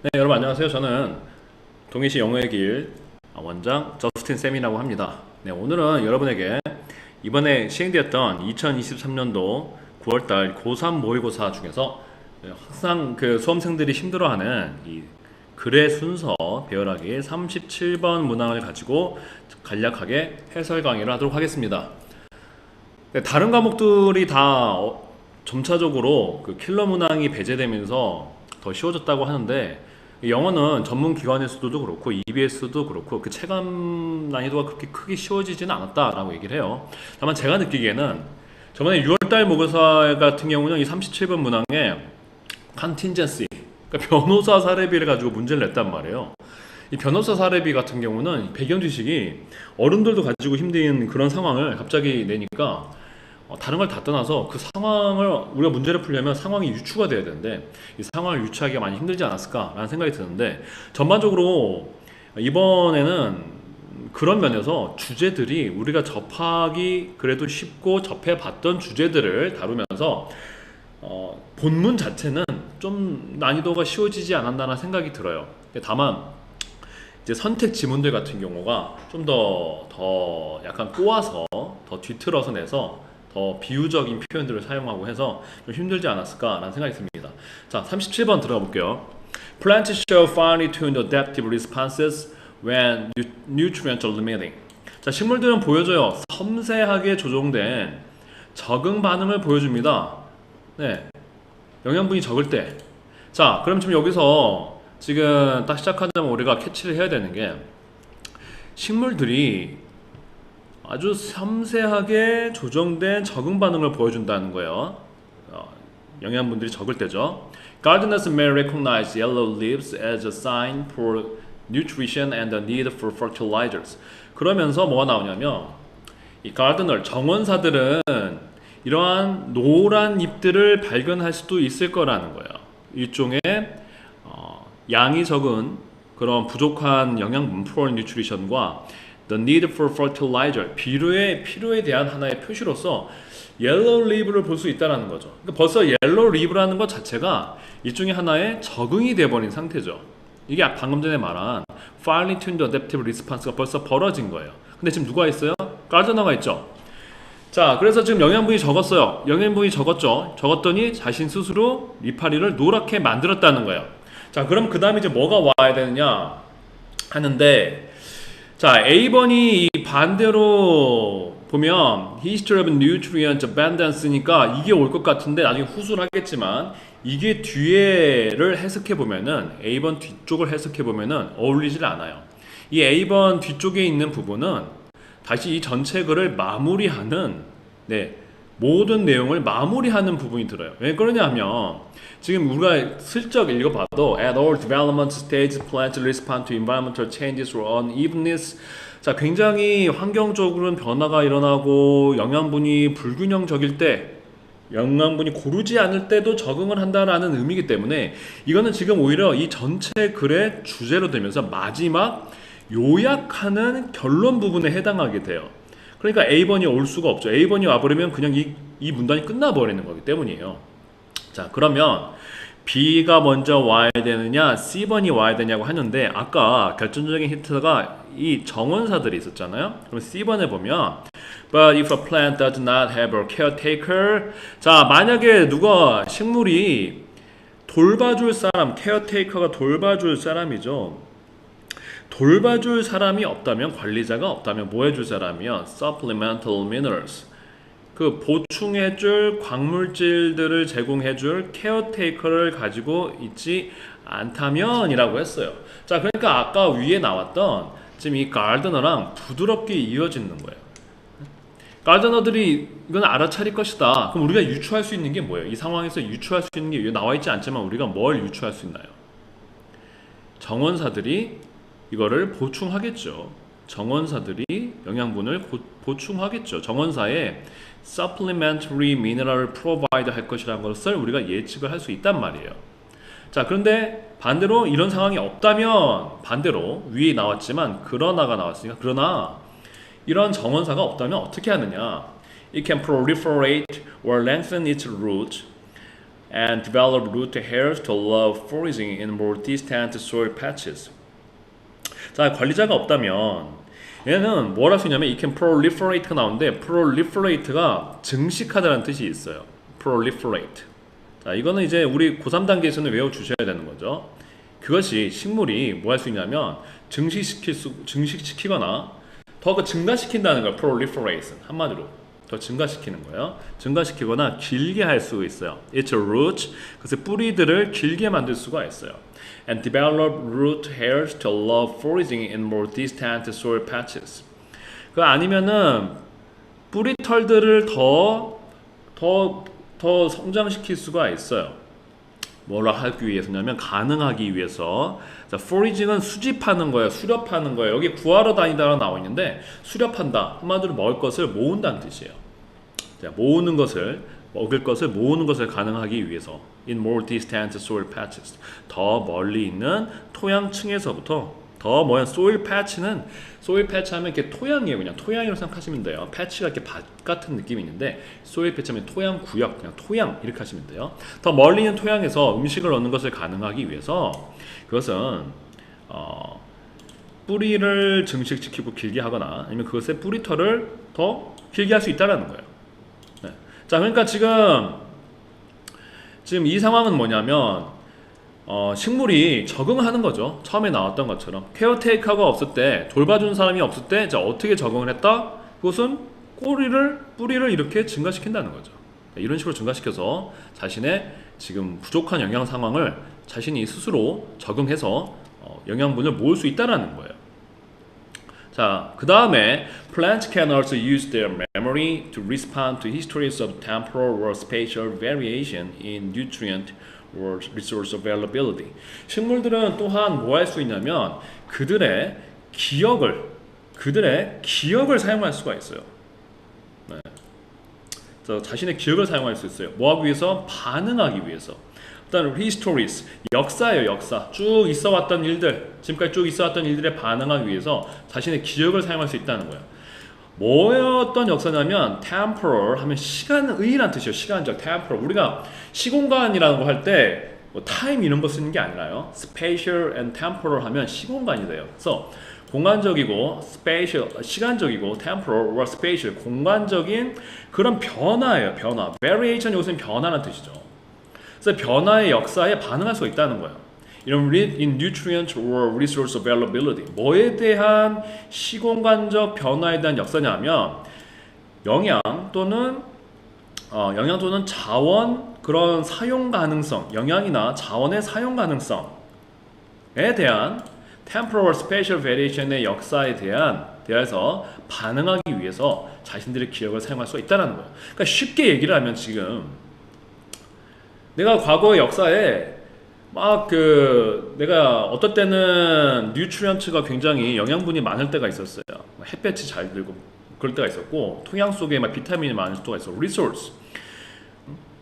네, 여러분 안녕하세요. 저는 동해시 영어의 길 원장 저스틴 쌤이라고 합니다. 네, 오늘은 여러분에게 이번에 시행되었던 2023년도 9월달 고3 모의고사 중에서 항상 그 수험생들이 힘들어하는 이 글의 순서 배열하기 37번 문항을 가지고 간략하게 해설 강의를 하도록 하겠습니다. 네, 다른 과목들이 다 점차적으로 그 킬러 문항이 배제되면서 더 쉬워졌다고 하는데 영어는 전문 기관에서도 그렇고 EBS도 그렇고 그 체감 난이도가 그렇게 크게 쉬워지지는 않았다라고 얘기를 해요. 다만 제가 느끼기에는 저번에 6월달 모의고사 같은 경우는 이 37번 문항에 컨틴전시, 그러니까 변호사 사례비를 가지고 문제를 냈단 말이에요. 이 변호사 사례비 같은 경우는 배경 지식이 어른들도 가지고 힘든 그런 상황을 갑자기 내니까 다른 걸 다 떠나서 그 상황을 우리가 문제를 풀려면 상황이 유추가 돼야 되는데 이 상황을 유추하기가 많이 힘들지 않았을까라는 생각이 드는데 전반적으로 이번에는 그런 면에서 주제들이 우리가 접하기 그래도 쉽고 접해봤던 주제들을 다루면서 본문 자체는 좀 난이도가 쉬워지지 않았다는 생각이 들어요. 다만 이제 선택 지문들 같은 경우가 좀 더 약간 꼬아서 더 뒤틀어서 내서 더 비유적인 표현들을 사용하고 해서 좀 힘들지 않았을까라는 생각이 듭니다. 자, 37번 들어가 볼게요. Plants show finely tuned adaptive responses when nutrients are limiting. 자, 식물들은 보여줘요. 섬세하게 조정된 적응 반응을 보여줍니다. 네, 영양분이 적을 때. 자, 그럼 지금 여기서 지금 딱 시작하자면 우리가 캐치를 해야 되는 게 식물들이 아주 섬세하게 조정된 적응 반응을 보여준다는 거예요. 영양분들이 적을 때죠. Gardeners may recognize yellow leaves as a sign for nutrition and the need for fertilizers. 그러면서 뭐가 나오냐면 이 가르드너 정원사들은 이러한 노란 잎들을 발견할 수도 있을 거라는 거예요. 일종의 양이 적은 그런 부족한 영양분 for nutrition과 The need for fertilizer, 필요에 대한 하나의 표시로서 yellow leaf를 볼 수 있다는 거죠. 그러니까 벌써 yellow leaf라는 것 자체가 일종의 하나의 적응이 돼버린 상태죠. 이게 방금 전에 말한 finely tuned adaptive response가 벌써 벌어진 거예요. 근데 지금 누가 있어요? 가르드너가 있죠. 자, 그래서 지금 영양분이 적었어요. 영양분이 적었죠. 적었더니 자신 스스로 이파리를 노랗게 만들었다는 거예요. 자, 그럼 그 다음에 이제 뭐가 와야 되느냐 하는데, 자, A번이 반대로 보면 History of Nutrient Abandance니까 이게 올 것 같은데 나중에 후술 하겠지만 이게 뒤에를 해석해 보면은 A번 뒤쪽을 해석해 보면은 어울리질 않아요. 이 A번 뒤쪽에 있는 부분은 다시 이 전체 글을 마무리하는 모든 내용을 마무리하는 부분이 들어요. 왜 그러냐 하면 지금 우리가 슬쩍 읽어봐도 At all development stages, plants respond to environmental changes or unevenness. 자, 굉장히 환경적으로는 변화가 일어나고 영양분이 불균형적일 때, 영양분이 고르지 않을 때도 적응을 한다라는 의미이기 때문에 이거는 지금 오히려 이 전체 글의 주제로 되면서 마지막 요약하는 결론 부분에 해당하게 돼요. 그러니까 A번이 올 수가 없죠. A번이 와버리면 그냥 이 문단이 끝나버리는 거기 때문이에요. 자, 그러면 B가 먼저 와야 되느냐 C번이 와야 되냐고 하는데 아까 결정적인 힌트가 이 정원사들이 있었잖아요. 그럼 C번에 보면 But if a plant does not have a caretaker, 자, 만약에 누가 식물이 돌봐줄 사람, caretaker가 돌봐줄 사람이죠. 돌봐줄 사람이 없다면, 관리자가 없다면 뭐 해줄 사람이요? Supplemental minerals, 그 보충해줄 광물질들을 제공해줄 케어테이커를 가지고 있지 않다면 이라고 했어요. 자, 그러니까 아까 위에 나왔던 지금 이 가르드너랑 부드럽게 이어지는 거예요. 가르드너들이 이건 알아차릴 것이다. 그럼 우리가 유추할 수 있는 게 뭐예요? 이 상황에서 유추할 수 있는 게 나와 있지 않지만 우리가 뭘 유추할 수 있나요? 정원사들이 이거를 보충하겠죠. 정원사들이 영양분을 보충하겠죠. 정원사에 supplementary mineral을 provide 할 것이라는 것을 우리가 예측을 할 수 있단 말이에요. 자, 그런데 반대로 이런 상황이 없다면, 반대로 위에 나왔지만 그러나가 나왔으니까, 그러나 이런 정원사가 없다면 어떻게 하느냐? It can proliferate or lengthen its root and develop root hairs to love foraging in more distant soil patches. 자, 관리자가 없다면 얘는 뭘 할 수 있냐면 it can proliferate가 나오는데 proliferate가 증식하다는 뜻이 있어요. proliferate. 자, 이거는 이제 우리 고3 단계에서는 외워주셔야 되는 거죠. 그것이 식물이 뭐 할 수 있냐면 증식시키거나 더 증가시킨다는 거예요. proliferation 한마디로 더 증가시키는 거예요. 증가시키거나 길게 할 수 있어요. Its roots, 그래서 뿌리들을 길게 만들 수가 있어요. And develop root hairs to love foraging in more distant soil patches. 그 아니면은 뿌리털들을 더 성장시킬 수가 있어요. 뭐라 하기 위해서냐면 가능하기 위해서. 자, foraging은 수집하는 거예요. 수렵하는 거예요. 여기 구하러 다니다가 나와 있는데 수렵한다. 한마디로 먹을 것을 모은다는 뜻이에요. 자, 모으는 것을 먹을 것을 모으는 것을 가능하기 위해서 in more distant soil patches 더 멀리 있는 토양층에서부터 더 뭐야 soil patch는 soil patch 하면 이렇게 토양이에요. 그냥 토양이라고 생각하시면 돼요. patch가 이렇게 밭 같은 느낌이 있는데 soil patch 하면 토양 구역 그냥 토양 이렇게 하시면 돼요. 더 멀리 있는 토양에서 음식을 얻는 것을 가능하기 위해서 그것은 뿌리를 증식시키고 길게 하거나 아니면 그것의 뿌리털을 더 길게 할 수 있다는 거예요. 네. 자, 그러니까 지금 이 상황은 뭐냐면 식물이 적응하는 거죠. 처음에 나왔던 것처럼 케어테이커가 없을 때 돌봐준 사람이 없을 때 자, 어떻게 적응을 했다? 그것은 뿌리를 이렇게 증가시킨다는 거죠. 이런 식으로 증가시켜서 자신의 지금 부족한 영양 상황을 자신이 스스로 적응해서 영양분을 모을 수 있다는 거예요. 자, 그 다음에 plants can also use their memory to respond to histories of temporal or spatial variation in nutrient or resource availability. 식물들은 또한 뭐 할 수 있냐면 그들의 기억을 사용할 수가 있어요. 네. 그래서 자신의 기억을 사용할 수 있어요. 뭐 하기 위해서? 반응하기 위해서. 일단 histories, 역사예요. 역사. 쭉 있어왔던 일들, 지금까지 쭉 있어왔던 일들에 반응하기 위해서 자신의 기억을 사용할 수 있다는 거예요. 뭐였던 역사냐면 temporal 하면 시간의란 뜻이에요. 시간적 temporal. 우리가 시공간이라는 거 할 때 뭐 time 이런 거 쓰는 게 아니라요. spatial and temporal 하면 시공간이 돼요. 그래서 공간적이고 spatial, 시간적이고 temporal or spatial, 공간적인 그런 변화예요. 변화. variation 여기서는 변화라는 뜻이죠. 그래서 변화의 역사에 반응할 수가 있다는 거예요. 이런 in nutrient or resource availability. 뭐에 대한 시공간적 변화에 대한 역사냐면 영양 또는 자원 그런 사용 가능성, 영양이나 자원의 사용 가능성에 대한 temporal spatial variation의 역사에 대해서 반응하기 위해서 자신들의 기억을 사용할 수가 있다는 거예요. 그러니까 쉽게 얘기를 하면 지금 내가 과거의 역사에 내가 어떨 때는 뉴트리언트가 굉장히 영양분이 많을 때가 있었어요. 햇볕이 잘 들고 그럴 때가 있었고 토양 속에 비타민이 많을 때가 있어. 리소스.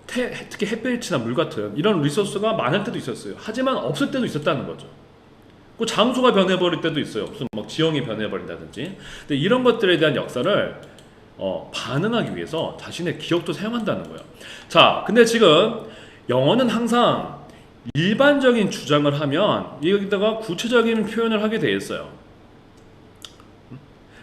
특히 햇빛이나 물 같은 이런 리소스가 많을 때도 있었어요. 하지만 없을 때도 있었다는 거죠. 그 장소가 변해버릴 때도 있어요. 무슨 지형이 변해버린다든지. 근데 이런 것들에 대한 역사를 반응하기 위해서 자신의 기억도 사용한다는 거예요. 자, 근데 지금 영어는 항상 일반적인 주장을 하면 여기다가 구체적인 표현을 하게 돼 있어요.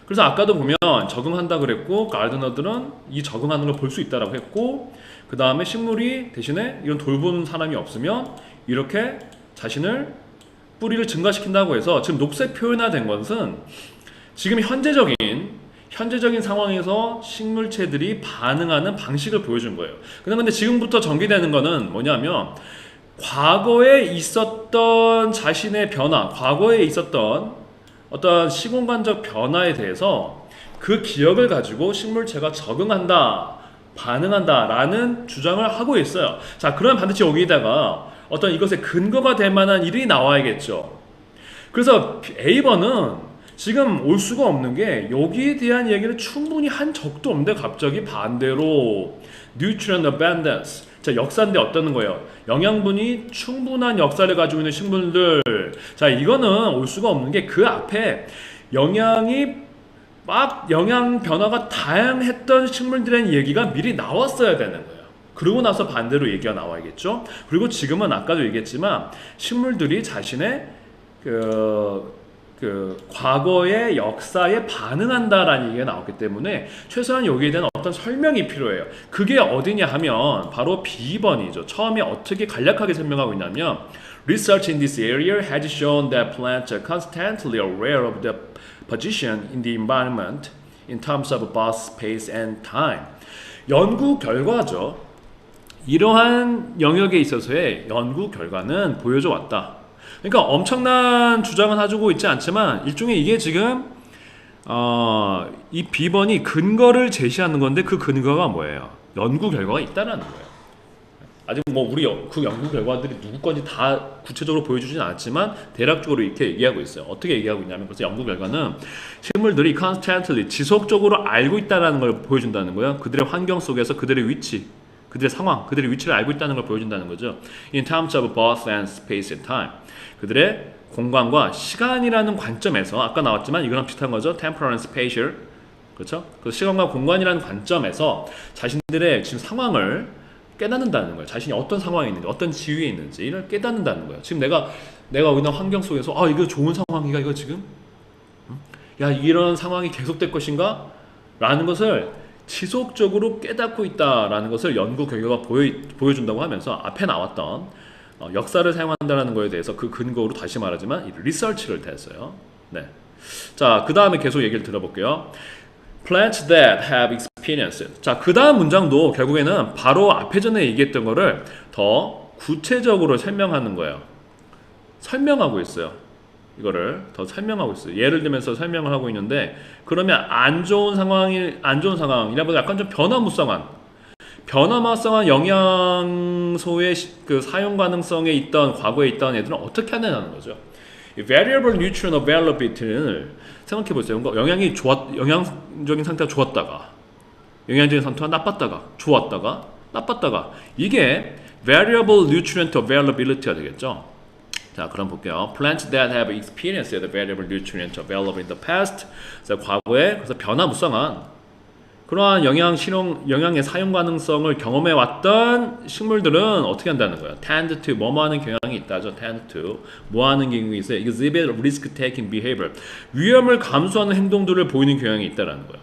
그래서 아까도 보면 적응한다 그랬고 가르드너들은 이 적응하는 걸 볼 수 있다라고 했고 그 다음에 식물이 대신에 이런 돌보는 사람이 없으면 이렇게 자신을 뿌리를 증가시킨다고 해서 지금 녹색 표현화된 것은 지금 현재적인 상황에서 식물체들이 반응하는 방식을 보여준 거예요. 근데 지금부터 전개되는 거는 뭐냐면 과거에 있었던 자신의 변화, 과거에 있었던 어떤 시공간적 변화에 대해서 그 기억을 가지고 식물체가 적응한다, 반응한다 라는 주장을 하고 있어요. 자, 그러면 반드시 여기다가 어떤 이것의 근거가 될 만한 일이 나와야겠죠. 그래서 A번은 지금 올 수가 없는 게 여기에 대한 얘기를 충분히 한 적도 없는데 갑자기 반대로 nutrient abundance, 자, 역사인데 어떠는 거예요? 영양분이 충분한 역사를 가지고 있는 식물들. 자, 이거는 올 수가 없는 게 그 앞에 영양 변화가 다양했던 식물들의 얘기가 미리 나왔어야 되는 거예요. 그러고 나서 반대로 얘기가 나와야겠죠. 그리고 지금은 아까도 얘기했지만 식물들이 자신의 과거의 역사에 반응한다라는 얘기가 나왔기 때문에 최소한 여기에 대한 어떤 설명이 필요해요. 그게 어디냐 하면 바로 B번이죠. 처음에 어떻게 간략하게 설명하고 있냐면 Research in this area has shown that plants are constantly aware of their position in the environment in terms of both space and time. 연구 결과죠. 이러한 영역에 있어서의 연구 결과는 보여줘 왔다. 그러니까 엄청난 주장은 해주고 있지 않지만 일종의 이게 지금 이 B번이 근거를 제시하는 건데 그 근거가 뭐예요? 연구 결과가 있다라는 거예요. 아직 뭐 우리 그 연구 결과들이 누구 건지 다 구체적으로 보여주진 않았지만 대략적으로 이렇게 얘기하고 있어요. 어떻게 얘기하고 있냐면 그래서 연구 결과는 식물들이 constantly 지속적으로 알고 있다는 걸 보여준다는 거예요. 그들의 환경 속에서 그들의 위치, 그들의 상황, 그들의 위치를 알고 있다는 걸 보여준다는 거죠. In terms of both and space and time. 그들의 공간과 시간이라는 관점에서 아까 나왔지만 이거랑 비슷한 거죠. temporal and spatial. 그렇죠? 그 시간과 공간이라는 관점에서 자신들의 지금 상황을 깨닫는다는 거예요. 자신이 어떤 상황에 있는지, 어떤 지위에 있는지를 깨닫는다는 거예요. 지금 내가 있는 환경 속에서 이거 좋은 상황인가 이거 지금? 야, 이런 상황이 계속될 것인가? 라는 것을 지속적으로 깨닫고 있다라는 것을 연구 결과가 보여준다고 하면서 앞에 나왔던 역사를 사용한다는 거에 대해서 그 근거로 다시 말하지만 리서치를 했어요. 네. 자, 그 다음에 계속 얘기를 들어볼게요. Plants that have experienced. 자, 그 다음 문장도 결국에는 바로 앞에 전에 얘기했던 거를 더 구체적으로 설명하는 거예요. 설명하고 있어요. 이거를 더 설명하고 있어요. 예를 들면서 설명을 하고 있는데 그러면 안 좋은 상황이라보다 약간 좀 변화무쌍한 영양소의 그 사용 가능성에 있던 과거에 있던 애들은 어떻게 하느냐는 거죠. 이 variable nutrient availability를 생각해 보세요. 영양적인 상태가 좋았다가 영양적인 상태가 나빴다가 좋았다가 나빴다가 이게 variable nutrient availability가 되겠죠. 자, 그럼 볼게요. Plants that have experienced the variable nutrient available in the past. 자, 과거에 그래서 변화무쌍한 그러한 영양의 사용 가능성을 경험해 왔던 식물들은 어떻게 한다는 거예요? Tend to 뭐뭐 하는 경향이 있다죠. Tend to 뭐 하는 경향이 있어요? Exhibit risk-taking behavior. 위험을 감수하는 행동들을 보이는 경향이 있다라는 거예요.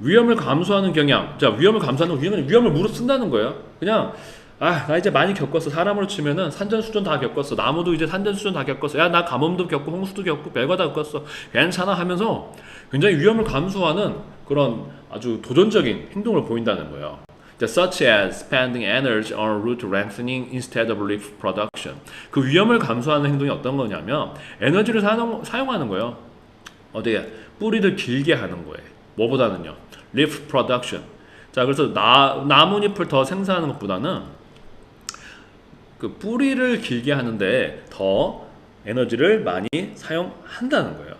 위험을 감수하는 경향. 자, 위험을 감수하는 위험을 무릅쓴다는 거예요. 그냥 나 이제 많이 겪었어. 사람으로 치면은 산전수전 다 겪었어. 나무도 이제 산전수전 다 겪었어. 야, 나 가뭄도 겪고 홍수도 겪고 별거 다 겪었어. 괜찮아 하면서 굉장히 위험을 감수하는 그런 아주 도전적인 행동을 보인다는 거예요. Such as spending energy on root lengthening instead of leaf production. 그 위험을 감수하는 행동이 어떤 거냐면 에너지를 사용하는 거예요. 어디에? 뿌리를 길게 하는 거예요. 뭐보다는요? leaf production. 자, 그래서 나뭇잎을 더 생산하는 것보다는 그 뿌리를 길게 하는데 더 에너지를 많이 사용한다는 거예요.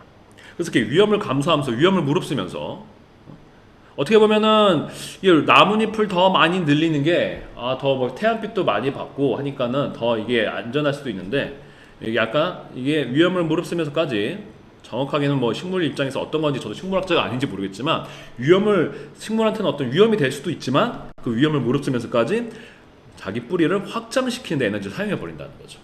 그래서 이렇게 위험을 감수하면서 위험을 무릅쓰면서 어떻게 보면은 이 나뭇잎을 더 많이 늘리는 게 더 뭐 태양빛도 많이 받고 하니까는 더 이게 안전할 수도 있는데 이게 약간 이게 위험을 무릅쓰면서까지 정확하게는 뭐 식물 입장에서 어떤 건지 저도 식물학자가 아닌지 모르겠지만 식물한테는 어떤 위험이 될 수도 있지만 그 위험을 무릅쓰면서까지 자기 뿌리를 확장시키는 데 에너지를 사용해 버린다는 거죠.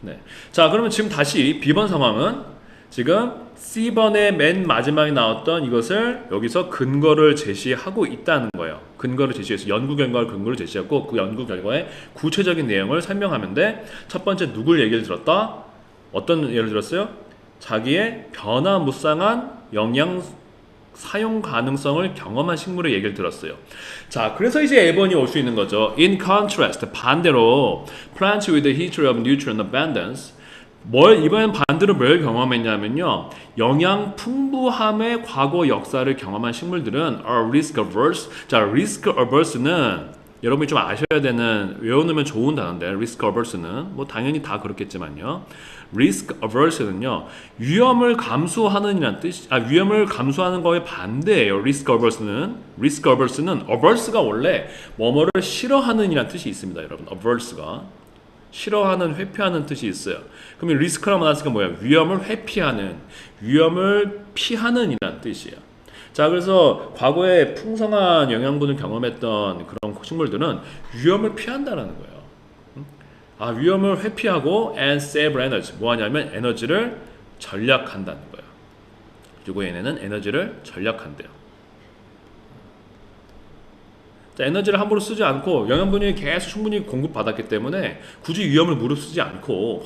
네. 자, 그러면 지금 다시 B번 상황은 지금 C번의 맨 마지막에 나왔던 이것을 여기서 근거를 제시하고 있다는 거예요. 근거를 제시해서 연구 결과를 근거를 제시하고 그 연구 결과의 구체적인 내용을 설명하면 돼. 첫 번째 누굴 얘기를 들었다? 어떤 예를 들었어요? 자기의 변화무쌍한 영양 사용 가능성을 경험한 식물의 얘기를 들었어요. 자, 그래서 이제 A번이 올 수 있는 거죠. In contrast, 반대로 plants with a history of nutrient abundance. 이번엔 반대로 뭘 경험했냐면요. 영양 풍부함의 과거 역사를 경험한 식물들은 are risk averse. 자, risk averse는 여러분이 좀 아셔야 되는, 외워놓으면 좋은 단어인데 risk averse는 뭐 당연히 다 그렇겠지만요. risk averse는요. 위험을 감수하는 이란 뜻, 위험을 감수하는 거에 반대예요. risk averse는 averse가 원래 뭐뭐를 싫어하는 이란 뜻이 있습니다, 여러분. averse가 싫어하는, 회피하는 뜻이 있어요. 그러면 리스크라고 나왔으니까 뭐야? 위험을 회피하는, 위험을 피하는 이란 뜻이에요. 자, 그래서 과거에 풍성한 영양분을 경험했던 그런 식물들은 위험을 피한다라는 거예요. 위험을 회피하고 and save energy. 뭐 하냐면 에너지를 절약한다는 거예요. 그리고 얘네는 에너지를 절약한대요. 자, 에너지를 함부로 쓰지 않고 영양분이 계속 충분히 공급받았기 때문에 굳이 위험을 무릅쓰지 않고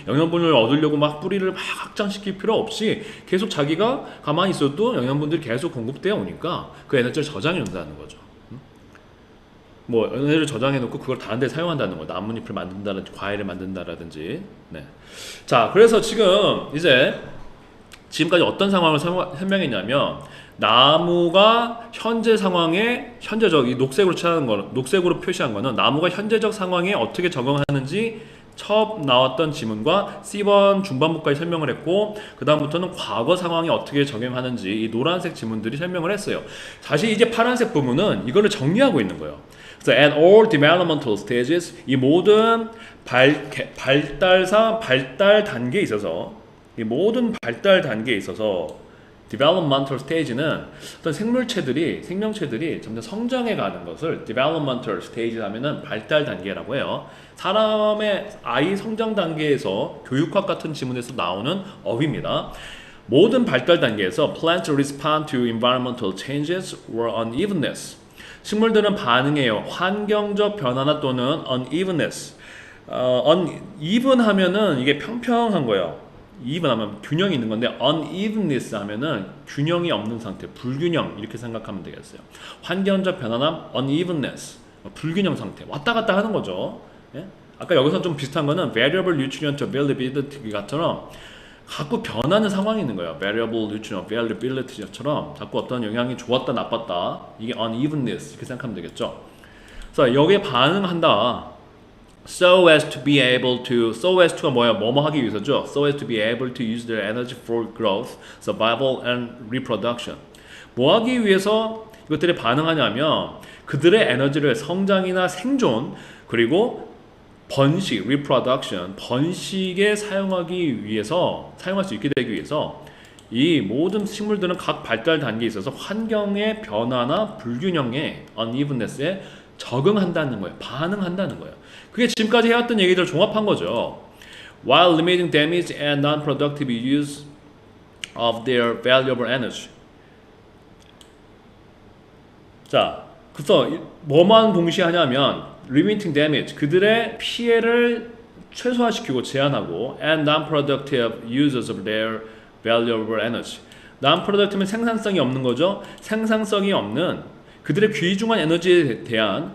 영양분을 얻으려고 막 뿌리를 막 확장시킬 필요 없이 계속 자기가 가만히 있어도 영양분들이 계속 공급되어 오니까 그 에너지를 저장해 놓는다는 거죠. 뭐 에너지를 저장해 놓고 그걸 다른 데 사용한다는 거예요. 나뭇잎을 만든다든지 과일을 만든다라든지. 네. 자, 그래서 지금까지 어떤 상황을 설명했냐면 나무가 현재 상황에 이 녹색으로 표시한 거는 나무가 현재적 상황에 어떻게 적응하는지 처음 나왔던 지문과 C번 중반부까지 설명을 했고 그 다음부터는 과거 상황에 어떻게 적용하는지 이 노란색 지문들이 설명을 했어요. 사실 이제 파란색 부분은 이거를 정리하고 있는 거예요. 그래서 at all developmental stages 이 모든 발달 단계에 있어서 developmental stage는 어떤 생명체들이 점점 성장해 가는 것을 developmental stage 하면은 발달 단계라고 해요. 사람의 아이 성장 단계에서 교육학 같은 지문에서 나오는 어휘입니다. 모든 발달 단계에서 plants respond to environmental changes or unevenness. 식물들은 반응해요. 환경적 변화나 또는 unevenness. uneven 하면은 이게 평평한 거예요. even 하면 균형이 있는 건데 unevenness 하면은 균형이 없는 상태, 불균형 이렇게 생각하면 되겠어요. 환경적 변화나 unevenness, 불균형 상태, 왔다 갔다 하는 거죠. 예? 아까 여기서 좀 비슷한 거는 variable nutrient availability처럼 자꾸 변하는 상황이 있는 거예요. variable nutrient availability처럼 자꾸 어떤 영향이 좋았다 나빴다 이게 unevenness 이렇게 생각하면 되겠죠. 그래서 여기에 반응한다. so as to가 뭐야? 뭐뭐 하기 위해서죠. so as to be able to use their energy for growth, survival and reproduction. 뭐 하기 위해서 이것들이 반응하냐면 그들의 에너지를 성장이나 생존 그리고 번식, reproduction, 번식에 사용할 수 있게 되기 위해서 이 모든 식물들은 각 발달 단계에 있어서 환경의 변화나 불균형에 unevenness에 적응한다는 거예요. 반응한다는 거예요. 그게 지금까지 해왔던 얘기들을 종합한 거죠. While limiting damage and non-productive use of their valuable energy. 자, 그래서 뭐만 동시에 하냐면 limiting damage, 그들의 피해를 최소화시키고 제한하고 and non-productive uses of their valuable energy. non-productive는 생산성이 없는 거죠. 생산성이 없는 그들의 귀중한 에너지에 대한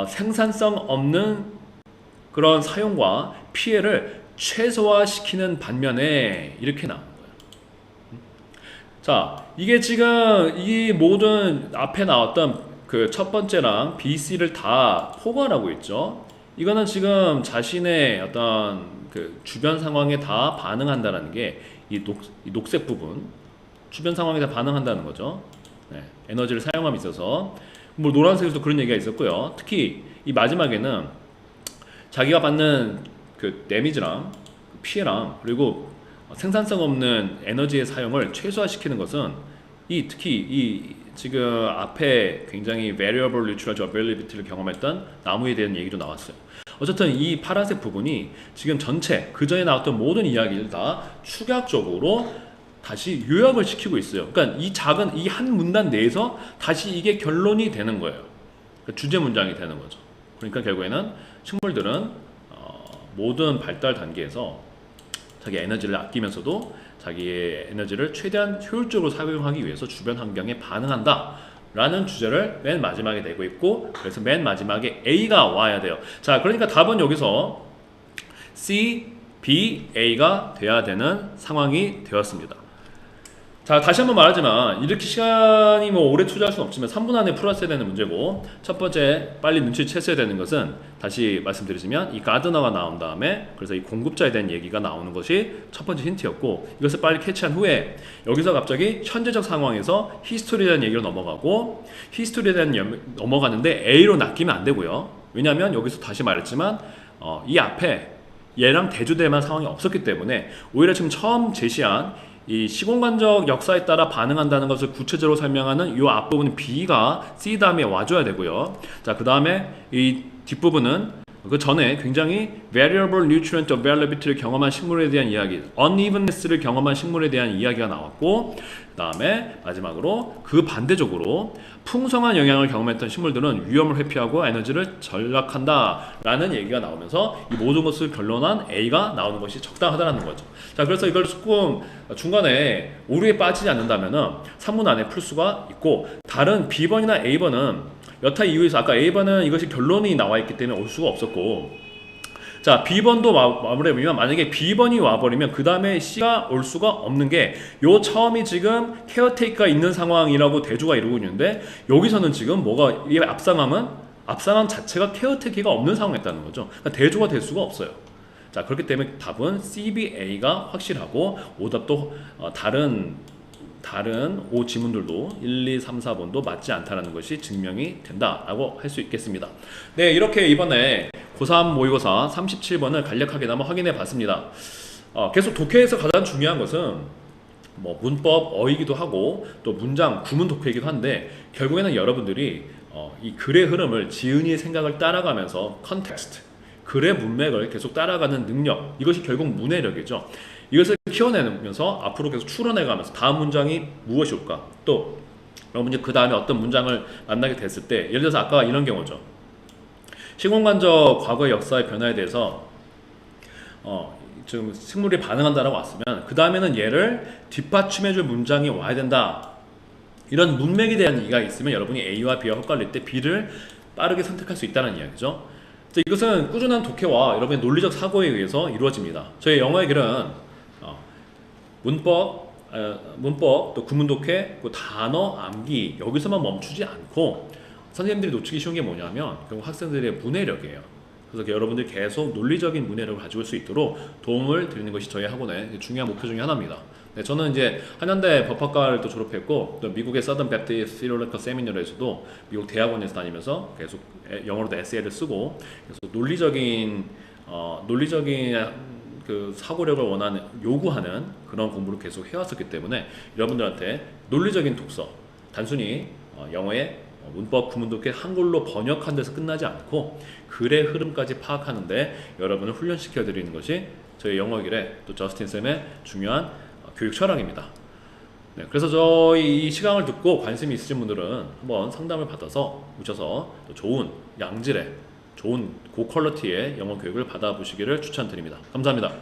생산성 없는 그런 사용과 피해를 최소화시키는 반면에 이렇게 나오는 거예요. 자, 이게 지금 이 모든 앞에 나왔던 그 첫 번째랑 B, C를 다 포괄하고 있죠. 이거는 지금 자신의 어떤 그 주변 상황에 다 반응한다는 게 이 녹색 부분 주변 상황에 다 반응한다는 거죠. 네, 에너지를 사용함에 있어서 뭐 노란색에서도 그런 얘기가 있었고요. 특히 이 마지막에는 자기가 받는 그 데미지랑 피해랑 그리고 생산성 없는 에너지의 사용을 최소화시키는 것은 특히 이 지금 앞에 굉장히 variable nutrient availability를 경험했던 나무에 대한 얘기도 나왔어요. 어쨌든 이 파란색 부분이 지금 전체 그 전에 나왔던 모든 이야기를 다 축약적으로 다시 요약을 시키고 있어요. 그러니까 이 한 문단 내에서 다시 이게 결론이 되는 거예요. 그러니까 주제 문장이 되는 거죠. 그러니까 결국에는 식물들은 모든 발달 단계에서 자기 에너지를 아끼면서도 자기의 에너지를 최대한 효율적으로 사용하기 위해서 주변 환경에 반응한다 라는 주제를 맨 마지막에 내고 있고, 그래서 맨 마지막에 A가 와야 돼요. 자, 그러니까 답은 여기서 C, B, A가 돼야 되는 상황이 되었습니다. 자, 다시 한번 말하지만 이렇게 시간이 뭐 오래 투자할 수는 없지만 3분 안에 풀었어야 되는 문제고, 첫 번째 빨리 눈치챘어야 되는 것은 다시 말씀드리자면 이 가드너가 나온 다음에 그래서 이 공급자에 대한 얘기가 나오는 것이 첫 번째 힌트였고, 이것을 빨리 캐치한 후에 여기서 갑자기 현재적 상황에서 히스토리에 대한 얘기로 넘어가고, 히스토리에 대한 넘어가는데 A로 낚이면 안 되고요. 왜냐하면 여기서 다시 말했지만 이 앞에 얘랑 대조될 만한 상황이 없었기 때문에 오히려 지금 처음 제시한 이 시공간적 역사에 따라 반응한다는 것을 구체적으로 설명하는 이 앞부분 B가 C 다음에 와줘야 되고요. 자, 그 다음에 이 뒷부분은 그 전에 굉장히 variable nutrient availability를 경험한 식물에 대한 이야기, unevenness를 경험한 식물에 대한 이야기가 나왔고, 그 다음에 마지막으로 그 반대적으로 풍성한 영향을 경험했던 식물들은 위험을 회피하고 에너지를 절약한다 라는 얘기가 나오면서 이 모든 것을 결론한 A가 나오는 것이 적당하다는 거죠. 자, 그래서 이걸 조금 중간에 오류에 빠지지 않는다면 산문 안에 풀 수가 있고, 다른 B번이나 A번은 여타 이유에서 아까 A번은 이것이 결론이 나와 있기 때문에 올 수가 없었고, 자, B번도 마무리해보면 만약에 B번이 와버리면 그 다음에 C가 올 수가 없는 게 요 처음이 지금 케어테이크가 있는 상황이라고 대조가 이루고 있는데, 여기서는 지금 뭐가 이 앞상황 자체가 케어테이크가 없는 상황이었다는 거죠. 그러니까 대조가 될 수가 없어요. 자, 그렇기 때문에 답은 CBA가 확실하고 오답도 다른 O 지문들도 1, 2, 3, 4번도 맞지 않다는 것이 증명이 된다라고 할 수 있겠습니다. 네, 이렇게 이번에 고3 모의고사 37번을 간략하게나마 확인해 봤습니다. 계속 독해에서 가장 중요한 것은 뭐 문법, 어이기도 하고 또 문장, 구문 독해이기도 한데, 결국에는 여러분들이 이 글의 흐름을 지은이의 생각을 따라가면서 컨텍스트, 글의 문맥을 계속 따라가는 능력, 이것이 결국 문해력이죠. 이것을 키워내면서 앞으로 계속 추론해가면서 다음 문장이 무엇이 올까, 또 여러분이 그 다음에 어떤 문장을 만나게 됐을 때, 예를 들어서 아까 이런 경우죠. 시공간적 과거의 역사의 변화에 대해서 지금 식물이 반응한다라고 왔으면 그 다음에는 얘를 뒷받침해줄 문장이 와야 된다, 이런 문맥에 대한 이해가 있으면 여러분이 A와 B와 헷갈릴 때 B를 빠르게 선택할 수 있다는 이야기죠. 이것은 꾸준한 독해와 여러분의 논리적 사고에 의해서 이루어집니다. 저희 영어의 길은 문법, 또 구문 독해, 그 단어 암기, 여기서만 멈추지 않고 선생님들이 놓치기 쉬운 게 뭐냐면 결국 학생들의 문해력이에요. 그래서 여러분들이 계속 논리적인 문해력을 가지고 수 있도록 도움을 드리는 것이 저희 학원의 중요한 목표 중에 하나입니다. 네, 저는 이제 한양대 법학과를 또 졸업했고, 또 미국의 서던 베프티스트 시로레커 세미너리에서도 미국 대학원에서 다니면서 계속 영어로도 에세이를 쓰고, 그래서 논리적인 그 사고력을 요구하는 그런 공부를 계속 해왔었기 때문에 여러분들한테 논리적인 독서, 단순히 영어의 문법, 구문 독해 한글로 번역한 데서 끝나지 않고 글의 흐름까지 파악하는데 여러분을 훈련시켜 드리는 것이 저희 영어길의 또 저스틴 쌤의 중요한 교육 철학입니다. 네, 그래서 저희 이 시간을 듣고 관심이 있으신 분들은 한번 상담을 받아서 오셔서 또 좋은 양질의, 좋은 고퀄리티의 영어 교육을 받아보시기를 추천드립니다. 감사합니다.